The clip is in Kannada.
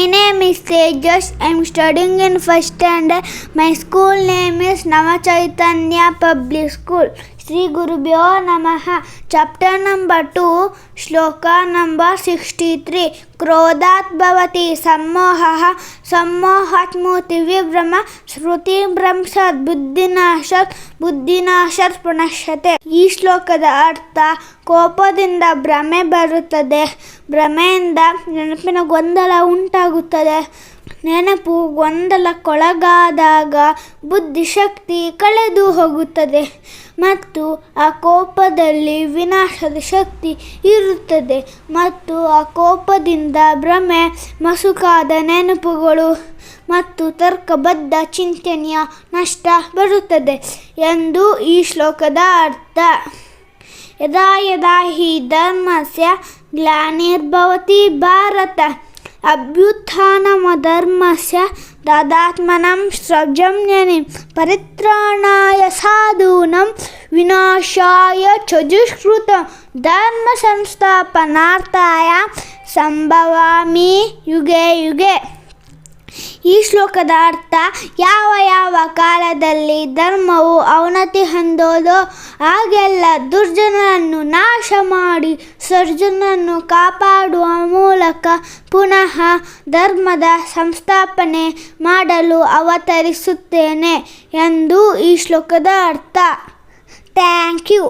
My name is Tejas. I am studying in first standard. My school name is Navachaitanya Public School. Sri Gurubhyo Namaha. Chapter number 2, Shloka number 63. Krodhat bhavati sammohaha sammohat muti vibrama shruti brahmsad buddhinashat punashyate. ಈ ಶ್ಲೋಕದ ಅರ್ಥ: ಕೋಪದಿಂದ ಭ್ರಮೆ ಬರುತ್ತದೆ, ಭ್ರಮೆಯಿಂದ ನೆನಪಿನ ಗೊಂದಲ ಉಂಟಾಗುತ್ತದೆ. ನೆನಪು ಗೊಂದಲಕ್ಕೊಳಗಾದಾಗ ಬುದ್ಧಿಶಕ್ತಿ ಕಳೆದು ಹೋಗುತ್ತದೆ ಮತ್ತು ಆ ಕೋಪದಲ್ಲಿ ವಿನಾಶದ ಶಕ್ತಿ ಇರುತ್ತದೆ ಮತ್ತು ಆ ಕೋಪದಿಂದ ಭ್ರಮೆ, ಮಸುಕಾದ ನೆನಪುಗಳು ಮತ್ತು ತರ್ಕಬದ್ಧ ಚಿಂತನೆಯ ನಷ್ಟ ಬರುತ್ತದೆ ಎಂದು ಈ ಶ್ಲೋಕದ ಅರ್ಥ. ಯದಾ ಯದಾ ಹಿ ಧರ್ಮಸ್ಯ ಗ್ಲಾನಿರ್ಭವತಿ ಭಾರತ ಅಭ್ಯುತ್ಥಾನಮಧರ್ಮಸ್ಯ ತದಾತ್ಮನಂ ಸೃಜಮ್ಯನಿಂ ಪರಿತ್ರಾಣಾಯ ಸಾಧೂನಾಂ ವಿನಾಶಾಯ ಚ ದುಷ್ಕೃತಂ ಧರ್ಮ ಸಂಸ್ಥಾಪನಾರ್ಥಾಯ ಸಂಭವಾಮಿ ಯುಗೆ ಯುಗೆ. ಈ ಶ್ಲೋಕದ ಅರ್ಥ: ಯಾವ ಯಾವ ಕಾಲದಲ್ಲಿ ಧರ್ಮವು ಅವನತಿ ಹೊಂದೋದೋ ಆಗೆಲ್ಲ ದುರ್ಜನರನ್ನು ನಾಶ ಮಾಡಿ ಸಜ್ಜನರನ್ನು ಕಾಪಾಡುವ ಮೂಲಕ ಪುನಃ ಧರ್ಮದ ಸಂಸ್ಥಾಪನೆ ಮಾಡಲು ಅವತರಿಸುತ್ತೇನೆ ಎಂದು ಈ ಶ್ಲೋಕದ ಅರ್ಥ. Thank you.